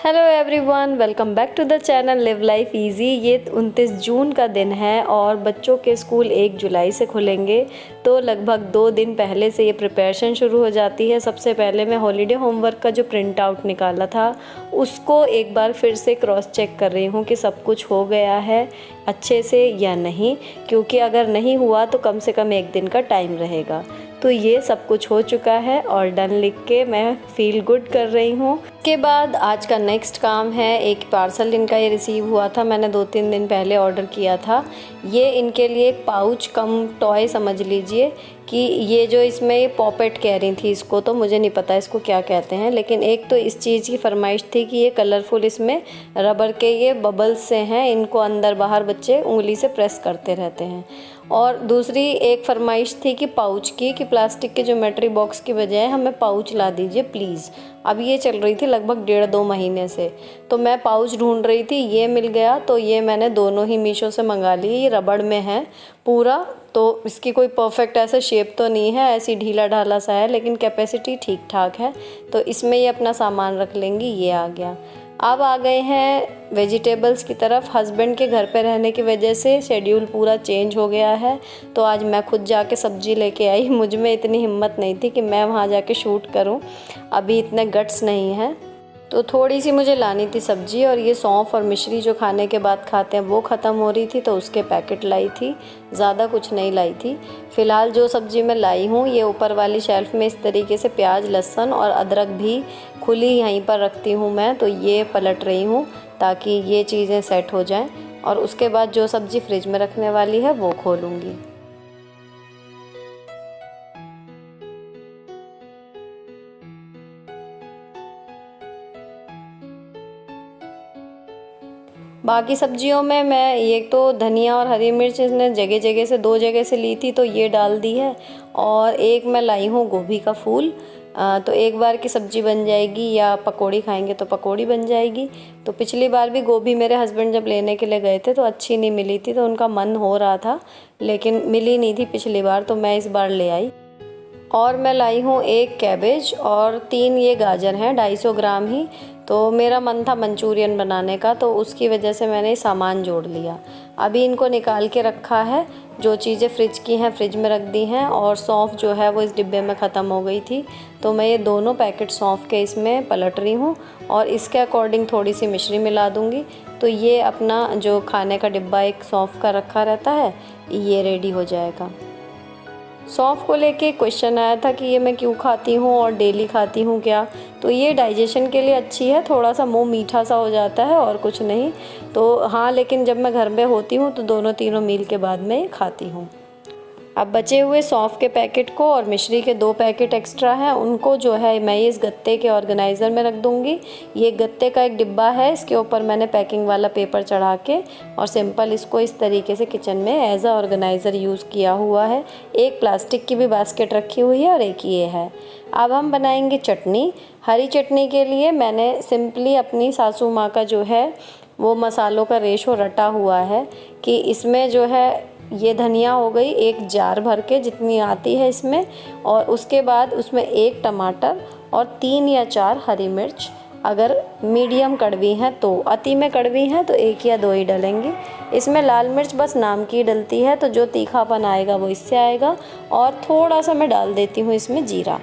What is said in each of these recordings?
Hello everyone, welcome back to the channel live life easy. ये 29 जून का दिन है और बच्चों के स्कूल 1 जुलाई से खुलेंगे, तो लगभग 2 दिन पहले से ये प्रिपरेशन शुरू हो जाती है। सबसे पहले मैं हॉलीडे होमवर्क का जो प्रिंट आउट निकाला था उसको एक बार फिर से क्रॉस चेक कर रही हूँ कि सब कुछ हो गया है अच्छे से या नहीं, क्योंकि अगर नहीं हुआ तो कम से कम 1 दिन का टाइम रहेगा। तो ये सब कुछ हो चुका है और डन लिख के मैं फील गुड कर रही हूँ। के बाद आज का नेक्स्ट काम है, एक पार्सल इनका ये रिसीव हुआ था, मैंने 2-3 दिन पहले ऑर्डर किया था। ये इनके लिए एक पाउच कम टॉय समझ लीजिए कि ये जो इसमें ये पॉपेट कह रही थी इसको, तो मुझे नहीं पता इसको क्या कहते हैं, लेकिन एक तो इस चीज़ की फरमाइश थी कि ये कलरफुल इसमें रबर के ये बबल्स से हैं, इनको अंदर बाहर बच्चे उंगली से प्रेस करते रहते हैं। और दूसरी एक फरमाइश थी कि पाउच की, कि प्लास्टिक के ज्योमेट्री बॉक्स की बजाय हमें पाउच ला दीजिए प्लीज़। अब ये चल रही थी लगभग 1.5-2 महीने से, तो मैं पाउच ढूंढ रही थी, ये मिल गया। तो ये मैंने दोनों ही मीशो से मंगा ली। ये रबड़ में है पूरा, तो इसकी कोई परफेक्ट ऐसा शेप तो नहीं है, ऐसी ढीला ढाला सा है, लेकिन कैपेसिटी ठीक ठाक है, तो इसमें ये अपना सामान रख लेंगी। ये आ गया। अब आ गए हैं वेजिटेबल्स की तरफ। हस्बैंड के घर पे रहने की वजह से शेड्यूल पूरा चेंज हो गया है, तो आज मैं खुद जाके सब्ज़ी लेके आई। मुझ में इतनी हिम्मत नहीं थी कि मैं वहाँ जाके शूट करूँ, अभी इतने गट्स नहीं हैं, तो थोड़ी सी मुझे लानी थी सब्ज़ी। और ये सौंफ और मिश्री जो खाने के बाद खाते हैं वो ख़त्म हो रही थी, तो उसके पैकेट लाई थी, ज़्यादा कुछ नहीं लाई थी। फ़िलहाल जो सब्ज़ी मैं लाई हूँ, ये ऊपर वाली शेल्फ़ में इस तरीके से प्याज, लहसुन और अदरक भी खुली यहीं पर रखती हूँ मैं, तो ये पलट रही हूँ ताकि ये चीज़ें सेट हो जाएं। और उसके बाद जो सब्ज़ी फ्रिज में रखने वाली है वो खोलूँगी। बाकी सब्जियों में मैं एक तो धनिया और हरी मिर्च इसने जगह जगह से 2 जगह से ली थी, तो ये डाल दी है। और एक मैं लाई हूँ गोभी का फूल, तो एक बार की सब्ज़ी बन जाएगी, या पकौड़ी खाएंगे तो पकौड़ी बन जाएगी। तो पिछली बार भी गोभी मेरे हस्बैंड जब लेने के लिए गए थे तो अच्छी नहीं मिली थी, तो उनका मन हो रहा था, लेकिन मिली नहीं थी पिछली बार, तो मैं इस बार ले आई। और मैं लाई हूँ 1 कैबेज और 3 ये गाजर हैं, 250 ग्राम ही। तो मेरा मन था मंचूरियन बनाने का, तो उसकी वजह से मैंने सामान जोड़ लिया। अभी इनको निकाल के रखा है, जो चीज़ें फ्रिज की हैं फ्रिज में रख दी हैं। और सौंफ जो है वो इस डिब्बे में ख़त्म हो गई थी, तो मैं ये दोनों पैकेट सौंफ के इसमें पलट रही हूँ और इसके अकॉर्डिंग थोड़ी सी मिश्री मिला दूँगी। तो ये अपना जो खाने का डिब्बा एक सौंफ का रखा रहता है, ये रेडी हो जाएगा। सौंफ को लेके क्वेश्चन आया था कि ये मैं क्यों खाती हूँ और डेली खाती हूँ क्या, तो ये डाइजेशन के लिए अच्छी है, थोड़ा सा मुंह मीठा सा हो जाता है और कुछ नहीं। तो हाँ, लेकिन जब मैं घर में होती हूँ तो दोनों तीनों मील के बाद मैं ये खाती हूँ। अब बचे हुए सौंफ के पैकेट को और मिश्री के 2 पैकेट एक्स्ट्रा हैं, उनको जो है मैं इस गत्ते के ऑर्गेनाइज़र में रख दूँगी। ये गत्ते का एक डिब्बा है, इसके ऊपर मैंने पैकिंग वाला पेपर चढ़ा के और सिंपल इसको इस तरीके से किचन में एज अ ऑर्गेनाइज़र यूज़ किया हुआ है। एक प्लास्टिक की भी बास्केट रखी हुई है और एक ये है। अब हम बनाएंगे चटनी। हरी चटनी के लिए मैंने सिंपली अपनी सासू माँ का जो है वो मसालों का रेशो रटा हुआ है, कि इसमें जो है ये धनिया हो गई 1 जार भर के जितनी आती है इसमें, और उसके बाद उसमें 1 टमाटर और 3 या 4 हरी मिर्च, अगर मीडियम कड़वी हैं तो, अति में कड़वी हैं तो 1 या 2 ही डलेंगी। इसमें लाल मिर्च बस नाम की डलती है, तो जो तीखापन आएगा वो इससे आएगा। और थोड़ा सा मैं डाल देती हूँ इसमें जीरा।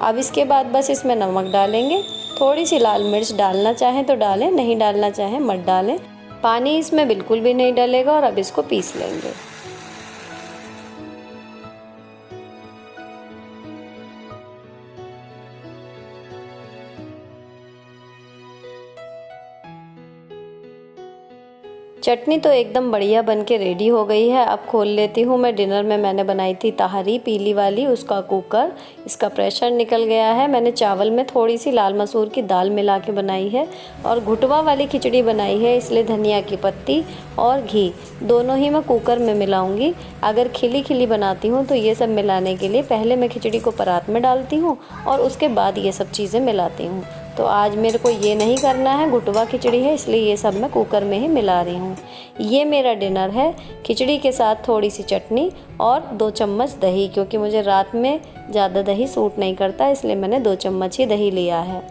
अब इसके बाद बस इसमें नमक डालेंगे, थोड़ी सी लाल मिर्च डालना चाहें तो डालें, नहीं डालना चाहें मत डालें। पानी इसमें बिल्कुल भी नहीं डलेगा और अब इसको पीस लेंगे। चटनी तो एकदम बढ़िया बन के रेडी हो गई है। अब खोल लेती हूँ मैं। डिनर में मैंने बनाई थी ताहरी पीली वाली, उसका कुकर, इसका प्रेशर निकल गया है। मैंने चावल में थोड़ी सी लाल मसूर की दाल मिला के बनाई है और घुटवा वाली खिचड़ी बनाई है, इसलिए धनिया की पत्ती और घी दोनों ही मैं कुकर में मिलाऊंगी। अगर खिली खिली बनाती हूँ तो ये सब मिलाने के लिए पहले मैं खिचड़ी को परात में डालती हूँ और उसके बाद ये सब चीज़ें मिलाती हूँ। तो आज मेरे को ये नहीं करना है, घुटवा खिचड़ी है, इसलिए ये सब मैं कुकर में ही मिला रही हूँ। ये मेरा डिनर है, खिचड़ी के साथ थोड़ी सी चटनी और 2 चम्मच दही, क्योंकि मुझे रात में ज़्यादा दही सूट नहीं करता, इसलिए मैंने 2 चम्मच ही दही लिया है।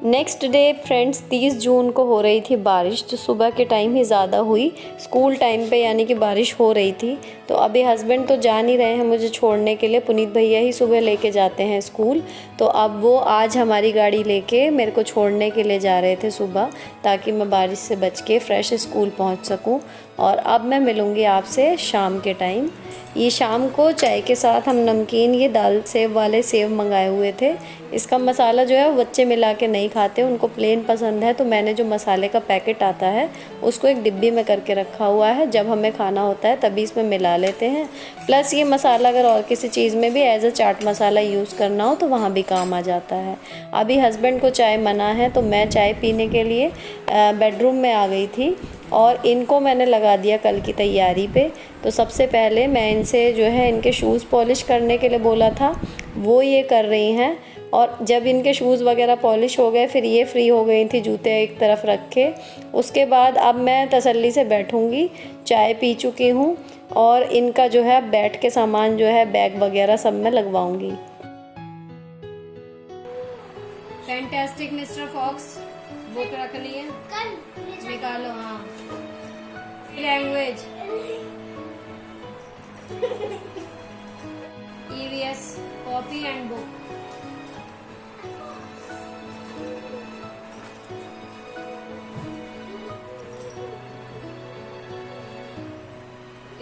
नेक्स्ट डे फ्रेंड्स 30 जून को हो रही थी बारिश, जो सुबह के टाइम ही ज़्यादा हुई, स्कूल टाइम पे यानी कि बारिश हो रही थी। तो अभी हस्बैंड तो जा नहीं रहे हैं मुझे छोड़ने के लिए, पुनीत भैया ही सुबह लेके जाते हैं स्कूल। तो अब वो आज हमारी गाड़ी लेके मेरे को छोड़ने के लिए जा रहे थे सुबह, ताकि मैं बारिश से बच के फ्रेश स्कूल पहुंच सकूं। और अब मैं मिलूँगी आपसे शाम के टाइम। ये शाम को चाय के साथ हम नमकीन, ये दाल सेव वाले सेव मंगाए हुए थे। इसका मसाला जो है वो बच्चे मिला के नहीं खाते, उनको प्लेन पसंद है। तो मैंने जो मसाले का पैकेट आता है उसको एक डिब्बी में करके रखा हुआ है, जब हमें खाना होता है तभी इसमें मिला लेते हैं। प्लस ये मसाला अगर और किसी चीज़ में भी as a chaat masala use करना हो तो वहाँ भी काम आ जाता है। अभी हस्बैंड को चाय मना है, तो मैं चाय पीने के लिए बेडरूम में आ गई थी और इनको मैंने लगा दिया कल की तैयारी पे। तो सबसे पहले मैं इनसे जो है इनके शूज़ पॉलिश करने के लिए बोला था, वो ये कर रही हैं। और जब इनके शूज़ वगैरह पॉलिश हो गए, फिर ये फ्री हो गई थी जूते एक तरफ रख के। उसके बाद अब मैं तसल्ली से बैठूँगी, चाय पी चुकी हूँ और इनका जो है बैठ के सामान जो है बैग वगैरह सब मैं लगवाऊँगी। फैंटास्टिक मिस्टर फॉक्स बुक रख ली है, निकालो। हाँ, language EVS copy and book.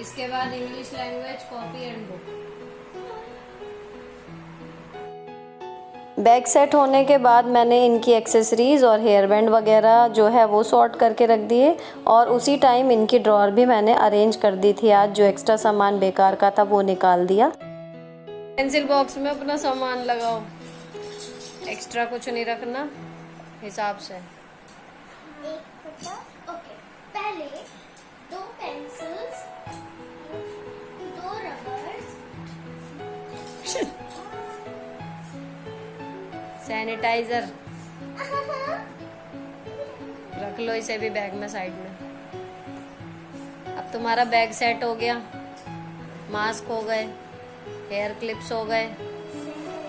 इसके बाद English language copy and book. Bag set होने के बाद मैंने इनकी एक्सेसरीज़ और हेयर बैंड वगैरह जो है वो सॉर्ट करके रख दिए, और उसी टाइम इनकी ड्रॉअर भी मैंने अरेंज कर दी थी। आज जो एक्स्ट्रा सामान बेकार का था वो निकाल दिया। पेंसिल बॉक्स में अपना सामान लगाओ, एक्स्ट्रा कुछ नहीं रखना, हिसाब से। ओके, पहले 2 पेंसिल्स, 2 रबर्स, सैनिटाइजर रख लो इसे भी बैग में साइड में। अब तुम्हारा बैग सेट हो गया, मास्क हो गए, हेयर क्लिप्स हो गए,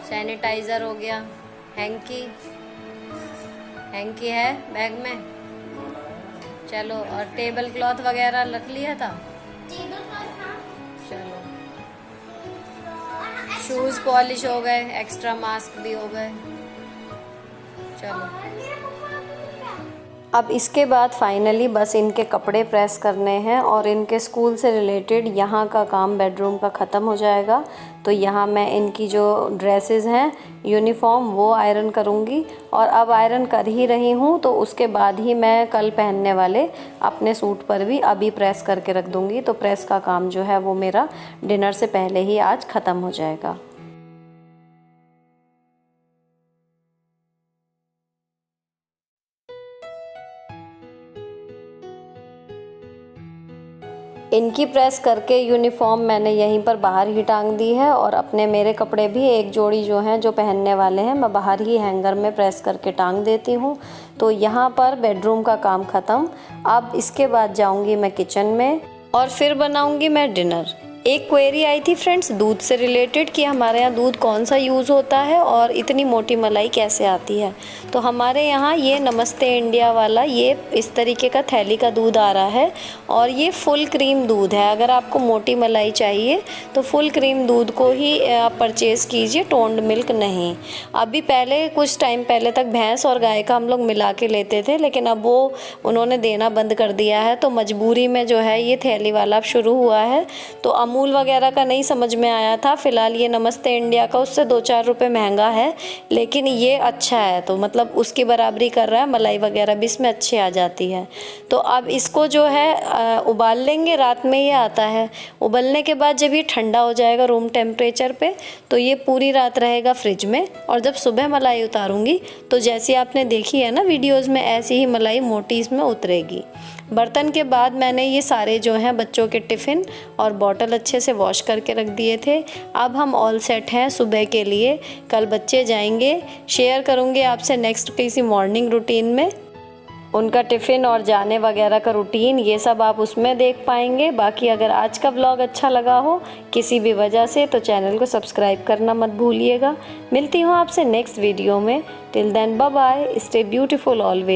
सैनिटाइजर हो गया, हैंकी है बैग में। चलो, और टेबल क्लॉथ वगैरह रख लिया था। चलो, शूज पॉलिश हो गए, एक्स्ट्रा मास्क भी हो गए। चलो, अब इसके बाद फाइनली बस इनके कपड़े प्रेस करने हैं और इनके स्कूल से रिलेटेड यहाँ का काम बेडरूम का ख़त्म हो जाएगा। तो यहाँ मैं इनकी जो ड्रेसेस हैं, यूनिफॉर्म, वो आयरन करूँगी। और अब आयरन कर ही रही हूँ, तो उसके बाद ही मैं कल पहनने वाले अपने सूट पर भी अभी प्रेस करके रख दूँगी। तो प्रेस का काम जो है वो मेरा डिनर से पहले ही आज ख़त्म हो जाएगा। इनकी प्रेस करके यूनिफॉर्म मैंने यहीं पर बाहर ही टांग दी है, और अपने मेरे कपड़े भी एक जोड़ी जो हैं जो पहनने वाले हैं मैं बाहर ही हैंगर में प्रेस करके टांग देती हूँ। तो यहाँ पर बेडरूम का काम ख़त्म। अब इसके बाद जाऊँगी मैं किचन में और फिर बनाऊँगी मैं डिनर। एक क्वेरी आई थी फ्रेंड्स दूध से रिलेटेड कि हमारे यहाँ दूध कौन सा यूज़ होता है और इतनी मोटी मलाई कैसे आती है। तो हमारे यहाँ ये नमस्ते इंडिया वाला ये इस तरीके का थैली का दूध आ रहा है, और ये फुल क्रीम दूध है। अगर आपको मोटी मलाई चाहिए तो फुल क्रीम दूध को ही आप परचेज़ कीजिए, टोन्ड मिल्क नहीं। अभी पहले कुछ टाइम पहले तक भैंस और गाय का हम लोग मिला के लेते थे, लेकिन अब वो उन्होंने देना बंद कर दिया है। तो मजबूरी में जो है ये थैली वाला अब शुरू हुआ है। तो अमूल वगैरह का नहीं समझ में आया था। फ़िलहाल ये नमस्ते इंडिया का उससे 2-4 रुपये महंगा है, लेकिन ये अच्छा है, तो मतलब उसकी बराबरी कर रहा है। मलाई वगैरह भी इसमें अच्छी आ जाती है। तो अब इसको जो है उबाल लेंगे, रात में ये आता है। उबलने के बाद जब ये ठंडा हो जाएगा रूम टेम्परेचर पे, तो ये पूरी रात रहेगा फ्रिज में। और जब सुबह मलाई उतारूँगी तो जैसी आपने देखी है ना वीडियोज़ में, ऐसी ही मलाई मोटी इसमें उतरेगी। बर्तन के बाद मैंने ये सारे जो हैं बच्चों के टिफ़िन और बॉटल अच्छे से वॉश करके रख दिए थे। अब हम ऑल सेट हैं सुबह के लिए। कल बच्चे जाएंगे, शेयर करूँगी आपसे नेक्स्ट किसी मॉर्निंग रूटीन में। उनका टिफ़िन और जाने वगैरह का रूटीन, ये सब आप उसमें देख पाएंगे। बाकी अगर आज का व्लॉग अच्छा लगा हो किसी भी वजह से तो चैनल को सब्सक्राइब करना मत भूलिएगा। मिलती हूँ आपसे नेक्स्ट वीडियो में। Till then bye bye, stay beautiful always.